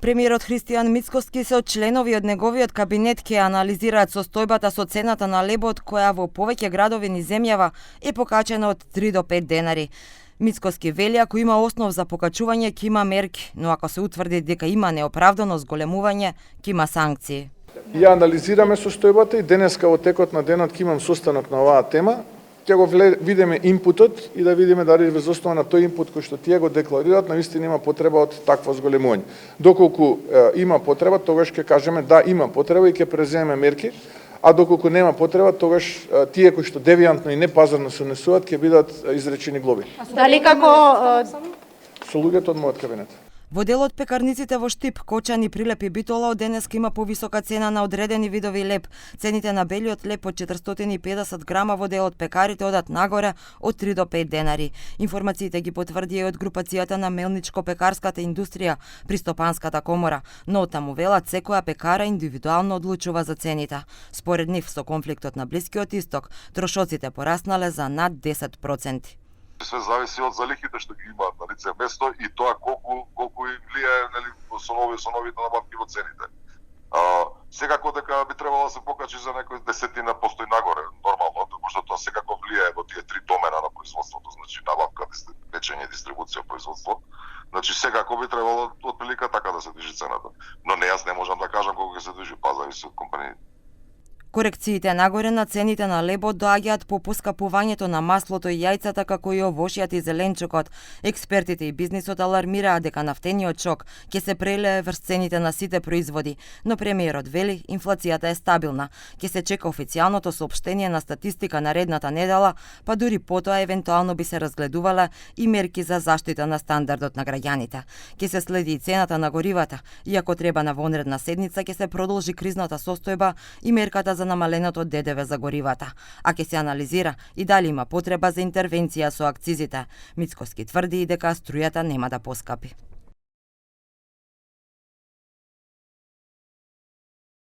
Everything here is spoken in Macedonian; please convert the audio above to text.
Премиерот Христијан Мицкоски со членови од неговиот кабинет ќе анализираат состојбата со цената на лебот, која во повеќе градови низ земјава е покачена од 3 до 5 денари. Мицкоски вели ако има основ за покачување, ќе има мерки, но ако се утврди дека има неоправдано зголемување, ќе има санкции. Ја анализираме состојбата и денеска во текот на денот ќе имам состанок на оваа тема. Ќе го видиме импутот и да видиме дали врз основа на тој импут кој што тие го декларираат, навистина има потреба од такво зголемување. Доколку има потреба, тогаш ќе кажеме да има потреба и ќе преземеме мерки, а доколку нема потреба, тогаш тие кои што девијантно и непазарно се однесуваат ќе бидат изречени глоби. Дали како со луѓето од мојот кабинет. Во делот пекарниците во Штип, кочани, прилеп и битола од денеска има повисока цена на одредени видови леб. Цените на белиот леб од 450 грама во делот пекарите одат нагоре од 3 до 5 денари. Информациите ги потврди од групацијата на мелничко-пекарската индустрија при Стопанската комора, но таму велат секоја пекара индивидуално одлучува за цените. Според нив, со конфликтот на Блискиот Исток, трошоците пораснале за над 10%. Све зависи од залихите што ги имаат на лице место и тоа колку им влијае, нели, со новите набавки во цените. Секако дека би требало да се покачи за некој десетина постои нагоре, нормално, тоа што тоа секако влијае во тие три домена на производството, значи набавка, печење, дистрибуција, производство. Значи секако би требало отприлика така да се движи цената. Но не, јас не можам да кажам колку ќе се движи, па зависи од компаниите. Корекциите нагоре на цените на лебот доаѓаат по поскапувањето на маслото и јајцата, како и овошјата и зеленчукот. Експертите и бизнисот алармираат дека нафтениот шок ќе се прелее врз цените на сите производи, но премиерот вели инфлацијата е стабилна. Ќе се чека официјалното соопштение на статистика наредната недела, па дури потоа евентуално би се разгледувале и мерки за заштита на стандардот на граѓаните. Ќе се следи и цената на горивата, иако треба на вонредна седница ќе се продолжи кризната состојба и мерката за намаленото ДДВ за горивата, а ќе се анализира и дали има потреба за интервенција со акцизите. Мицкоски тврди и дека струјата нема да поскапи.